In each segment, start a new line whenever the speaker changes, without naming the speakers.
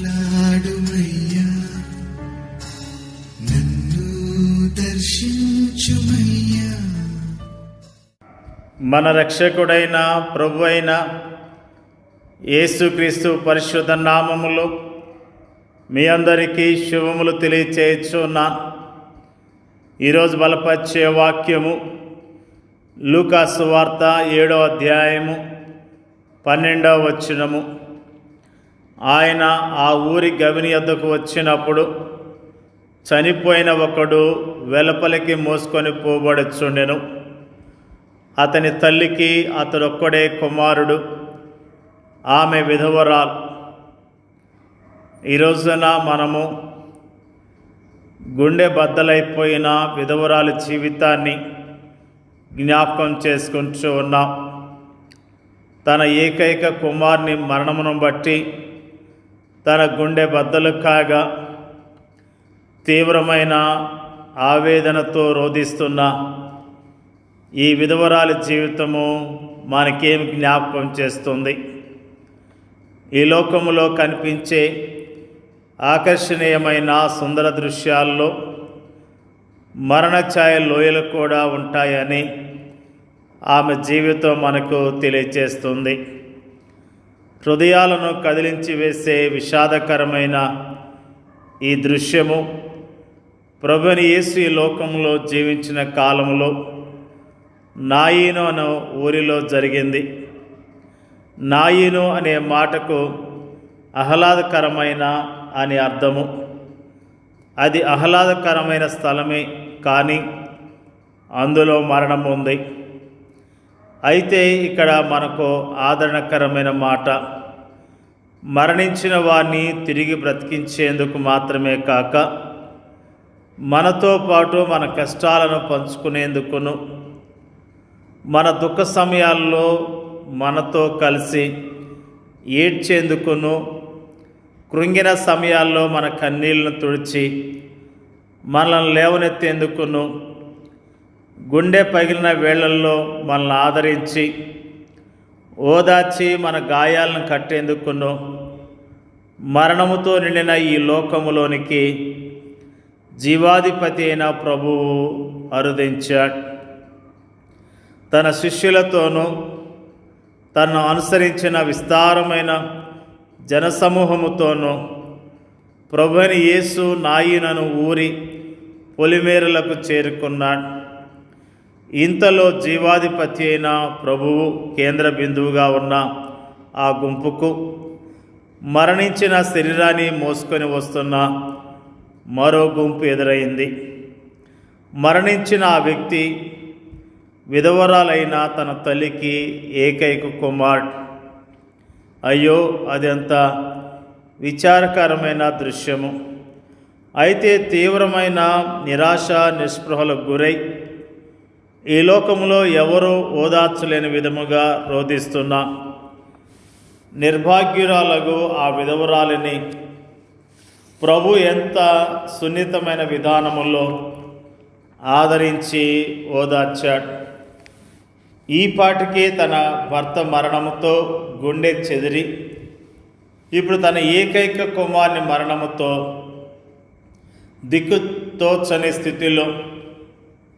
మాట్లాడుమయ్యా, నన్ను దర్శించుమయ్యా.
మన రక్షకుడైన ప్రభు అయిన యేసుక్రీస్తు పరిశుద్ధ నామములో మీ అందరికీ శుభములు తెలియచేయుచున్నాను. ఈరోజు బలపరిచే వాక్యము లూకా సువార్త 7వ అధ్యాయము 12వ వచనము. ఆయన ఆ ఊరి గవిని యొద్దకు వచ్చినప్పుడు చనిపోయిన ఒకడు వెలుపలికి మోసుకొని పోబడుచుండెను. అతని తల్లికి అతడొక్కడే కుమారుడు, ఆమె విధవరాలు. ఈ రోజున మనము గుండె బద్దలైపోయిన విధవరాలి జీవితాన్ని జ్ఞాపకం చేసుకుంటూ ఉన్నాం. తన ఏకైక కుమారుని మరణమును బట్టి తన గుండె బద్దలు కాగా తీవ్రమైన ఆవేదనతో రోధిస్తున్న ఈ విధవరాలి జీవితము మనకేం జ్ఞాపకం చేస్తుంది? ఈ లోకములో కనిపించే ఆకర్షణీయమైన సుందర దృశ్యాల్లో మరణఛాయ లోయలు కూడా ఉంటాయని ఆమె జీవితం మనకు తెలియజేస్తుంది. హృదయాలను కదిలించి వేసే విషాదకరమైన ఈ దృశ్యము ప్రభుని యేసు ఈ లోకంలో జీవించిన కాలంలో నాయీను అనే ఊరిలో జరిగింది. నాయీను అనే మాటకు ఆహ్లాదకరమైన అని అర్థము. అది ఆహ్లాదకరమైన స్థలమే, కానీ అందులో మరణం ఉంది. అయితే ఇక్కడ మనకు ఆదరణకరమైన మాట, మరణించిన వారిని తిరిగి బ్రతికించేందుకు మాత్రమే కాక మనతో పాటు మన కష్టాలను పంచుకునేందుకును, మన దుఃఖ సమయాల్లో మనతో కలిసి ఏడ్చేందుకును, కృంగిన సమయాల్లో మన కన్నీళ్లను తుడిచి మనల్ని లేవనెత్తేందుకును, గుండె పగిలిన వేళల్లో మనల్ని ఆదరించి ఓదార్చి మన గాయాలను కట్టేందుకును మరణముతో నిండిన ఈ లోకములోనికి జీవాధిపతి అయిన ప్రభువు అరుదించాడు. తన శిష్యులతోనూ తనను అనుసరించిన విస్తారమైన జనసమూహముతోనూ ప్రభువైన యేసు నాయీనను ఊరి పొలిమేరలకు చేరుకున్నాడు. ఇంతలో జీవాధిపతి అయిన ప్రభువు కేంద్ర బిందువుగా ఉన్న ఆ గుంపుకు మరణించిన శరీరాన్ని మోసుకొని వస్తున్న మరో గుంపు ఎదురైంది. మరణించిన ఆ వ్యక్తి విధవరాలైన తన తల్లికి ఏకైక కుమారుడు. అయ్యో, అదెంత విచారకరమైన దృశ్యము! అయితే తీవ్రమైన నిరాశ నిస్పృహలకు గురై ఈ లోకంలో ఎవరూ ఓదార్చలేని విధముగా రోధిస్తున్న నిర్భాగ్యురాలకు ఆ విధవరాలిని ప్రభు ఎంత సున్నితమైన విధానములో ఆదరించి ఓదార్చాడు. ఈ పాటికే తన భర్త మరణముతో గుండె చెదిరి ఇప్పుడు తన ఏకైక కుమారుని మరణముతో దిక్కుతోచని స్థితిలో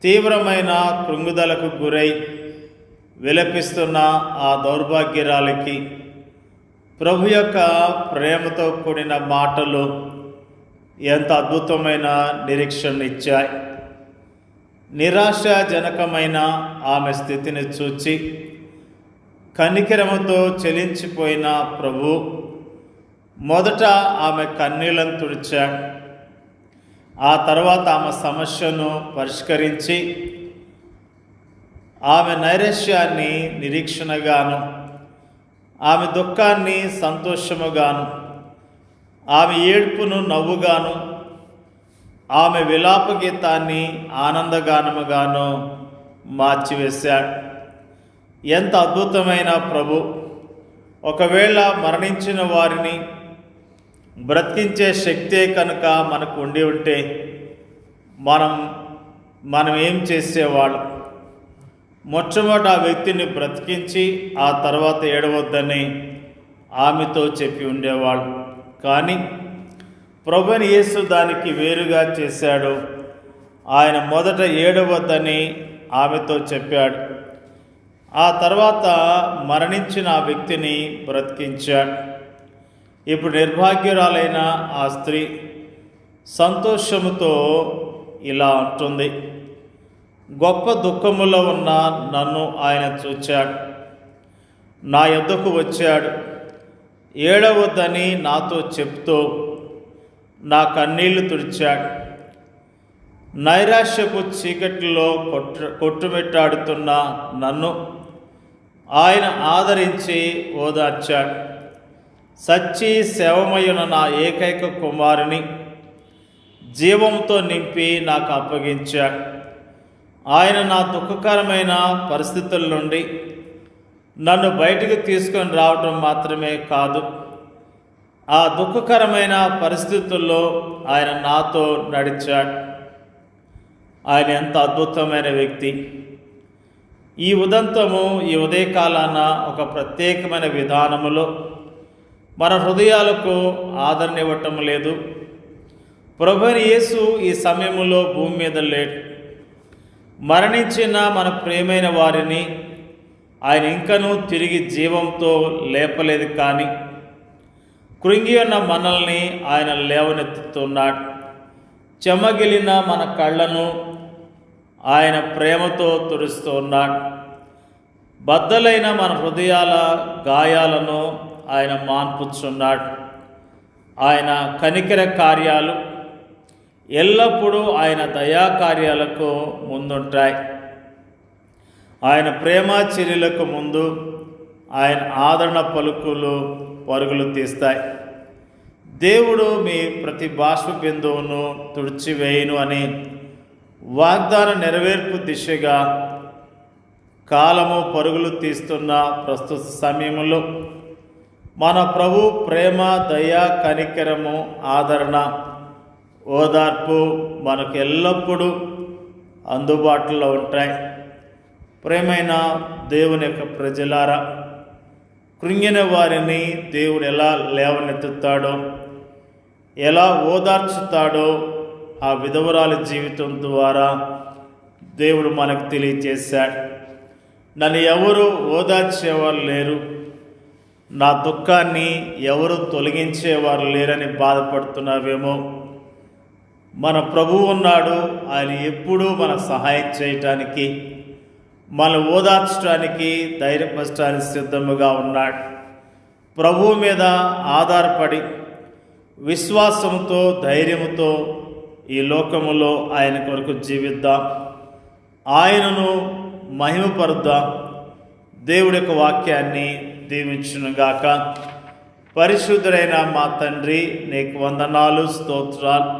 తీవ్రమైన కృంగుదలకు గురై విలపిస్తున్న ఆ దౌర్భాగ్యరాలికి ప్రభు యొక్క ప్రేమతో కూడిన మాటలు ఎంత అద్భుతమైన నిరీక్షణ ఇచ్చాయి. నిరాశాజనకమైన ఆమె స్థితిని చూచి కనికరముతో చెలించిపోయిన ప్రభు మొదట ఆమె కన్నీళ్లను తుడిచాడు. ఆ తర్వాత ఆమె సమస్యను పరిష్కరించి ఆమె నైరాశ్యాన్ని నిరీక్షణగాను, ఆమె దుఃఖాన్ని సంతోషముగాను, ఆమె ఏడ్పును నవ్వుగాను, ఆమె విలాప గీతాన్ని ఆనందగానముగాను మార్చివేశాడు. ఎంత అద్భుతమైన ప్రభు! ఒకవేళ మరణించిన వారిని బ్రతికించే శక్తే కనుక మనకు ఉండి ఉంటే మనం ఏం చేసేవాళ్ళం? మొట్టమొదట ఆ వ్యక్తిని బ్రతికించి ఆ తర్వాత ఏడవద్దని ఆమెతో చెప్పి ఉండేవాళ్ళు. కానీ ప్రభువైన యేసు దానికి వేరుగా చేశాడు. ఆయన మొదట ఏడవద్దని ఆమెతో చెప్పాడు. ఆ తర్వాత మరణించిన ఆ వ్యక్తిని బ్రతికించాడు. ఇప్పుడు నిర్భాగ్యురాలైన ఆ స్త్రీ సంతోషముతో ఇలా అంటుంది, గొప్ప దుఃఖములో ఉన్న నన్ను ఆయన చూచాడు, నా యొద్దకు వచ్చాడు, ఏడవద్దని నాతో చెప్తూ నా కన్నీళ్లు తుడిచాడు. నైరాశ్యపు చీకటిలో కొట్టుమిట్టాడుతున్న నన్ను ఆయన ఆదరించి ఓదార్చాడు. సచ్చి శవమయున నా ఏకైక కుమారుని జీవంతో నింపి నాకు అప్పగించాడు. ఆయన నా దుఃఖకరమైన పరిస్థితుల నుండి నన్ను బయటకు తీసుకొని రావటం మాత్రమే కాదు, ఆ దుఃఖకరమైన పరిస్థితుల్లో ఆయన నాతో నడిచాడు. ఆయన ఎంత అద్భుతమైన వ్యక్తి. ఈ ఉదయకాలాన ఒక ప్రత్యేకమైన విధానములో మన హృదయాలకు ఆదరణ ఇవ్వటం లేదు. ప్రభువైన యేసు ఈ సమయంలో భూమి మీద లేడు. మరణించిన మన ప్రియమైన వారిని ఆయన ఇంకనూ తిరిగి జీవంతో లేపలేదు, కానీ కృంగి ఉన్న మనల్ని ఆయన లేవనెత్తుతున్నాడు. చెమ్మగిలిన మన కళ్ళను ఆయన ప్రేమతో తుడుస్తున్నాడు. బద్దలైన మన హృదయాల గాయాలను ఆయన మాన్పుచున్నాడు. ఆయన కనికర కార్యాలు ఎల్లప్పుడూ ఆయన దయా కార్యాలకు ముందుంటాయి. ఆయన ప్రేమ చర్యలకు ముందు ఆయన ఆదరణ పరుగులు తీస్తాయి. దేవుడు మీ ప్రతి బాష్ప బిందువును తుడిచివేయును అని వాగ్దాన నెరవేర్పు దిశగా కాలము పరుగులు తీస్తున్న ప్రస్తుత సమయంలో మన ప్రభు ప్రేమ, దయ, కనికరము, ఆదరణ, ఓదార్పు మనకు ఎల్లప్పుడూ అందుబాటులో ఉంటాయి. ప్రేమైన దేవుని యొక్క ప్రజలారా, కృంగిన వారిని దేవుడు ఎలా లేవనెత్తుతాడో, ఎలా ఓదార్చుతాడో ఆ విధవరాలి జీవితం ద్వారా దేవుడు మనకు తెలియజేశాడు. నన్ను ఎవరు ఓదార్చేవారు లేరు, నా దుఃఖాన్ని ఎవరు తొలగించేవారు లేరని బాధపడుతున్నావేమో, మన ప్రభువు ఉన్నాడు. ఆయన ఎప్పుడూ మన సహాయం చేయటానికి, మన ఓదార్చడానికి, ధైర్యపరచడానికి సిద్ధముగా ఉన్నాడు. ప్రభువు మీద ఆధారపడి విశ్వాసంతో, ధైర్యంతో ఈ లోకములో ఆయన కొరకు జీవిద్దాం, ఆయనను మహిమపరుద్దాం. దేవుడి యొక్క వాక్యాన్ని దీవించునుగాక. పరిశుద్ధుడైన మా తండ్రి, నీకు వందనాలు, స్తోత్రాలు.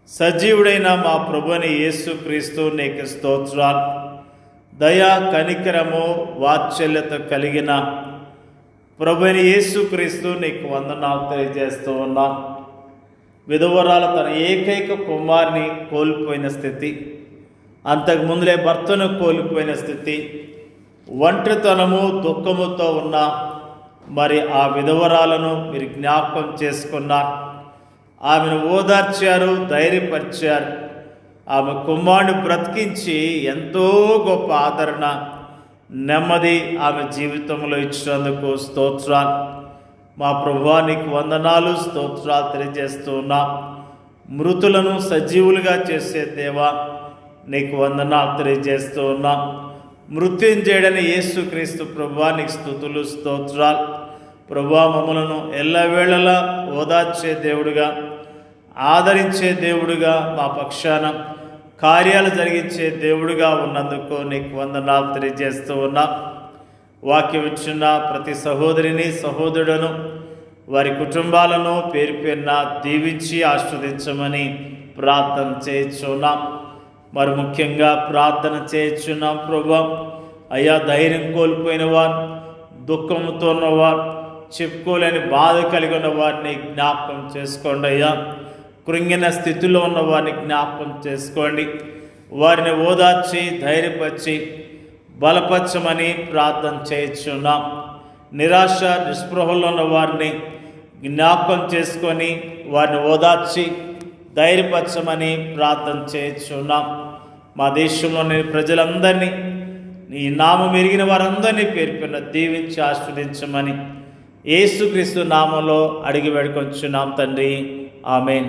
సజీవుడైన మా ప్రభుని యేసుక్రీస్తు, నీకు స్తోత్రాలు. దయా, కనికరము, వాత్సల్యత కలిగిన ప్రభుని యేసుక్రీస్తు, నీకు వందనాలు తెలియజేస్తూ ఉన్నా. విధవరాలు తన ఏకైక కుమారుని కోల్పోయిన స్థితి, అంతకుముందులే భర్తను కోల్పోయిన స్థితి, ఒంటరితనము, దుఃఖముతో ఉన్న మరి ఆ విధవరాలను మీరు జ్ఞాపకం చేసుకున్నారు. ఆమెను ఓదార్చారు, ధైర్యపరిచారు. ఆమె కుమారుని బ్రతికించి ఎంతో గొప్ప ఆదరణ, నెమ్మది ఆమె జీవితంలో ఇచ్చినందుకు స్తోత్రాలు. మా ప్రభువా, నీకు వందనాలు, స్తోత్రాలు తెలియజేస్తూ ఉన్నాం. మృతులను సజీవులుగా చేసే దేవా, నీకు వందనాలు తెలియజేస్తూ ఉన్నాం. మృత్యుంజయుడైన యేసుక్రీస్తు ప్రభువా, నీకు స్తుతులు, స్తోత్రాలు. ప్రభువా, మమ్మలను ఎల్లవేళలా ఓదార్చే దేవుడుగా, ఆదరించే దేవుడుగా, మా పక్షాన కార్యాలు జరిగించే దేవుడుగా ఉన్నందుకు నీకు వందనాలు తెలియజేస్తూ ఉన్నాం. వాక్యం ఇచ్చిన ప్రతి సహోదరిని, సహోదరులను, వారి కుటుంబాలను పేరు పేరున దీవించి ఆస్వాదించమని ప్రార్థన చేయించున్నాం. మరి ముఖ్యంగా ప్రార్థన చేయించున్నాం ప్రభువా, అయ్యా ధైర్యం కోల్పోయిన వారు, దుఃఖంతో ఉన్నవారు, చెప్పుకోలేని బాధ కలిగి ఉన్న వారిని జ్ఞాపకం చేసుకోండి అయ్యా. కృంగిన స్థితిలో ఉన్న వారిని జ్ఞాపకం చేసుకోండి. వారిని ఓదార్చి, ధైర్యపరిచి, బలపరచమని ప్రార్థన చేయించున్నాం. నిరాశ, నిస్పృహలో ఉన్న వారిని జ్ఞాపకం చేసుకొని వారిని ఓదార్చి ధైర్యపరచమని ప్రార్థన చేస్తున్నాం. మా దేశంలోని ప్రజలందరినీ, నీ నామం ఎరిగిన వారందరినీ పేర్కొన్న దీవించి ఆస్వాదించమని యేసుక్రీస్తు నామంలో అడిగి వేడుకొంచున్నాం తండ్రి. ఆమేన్.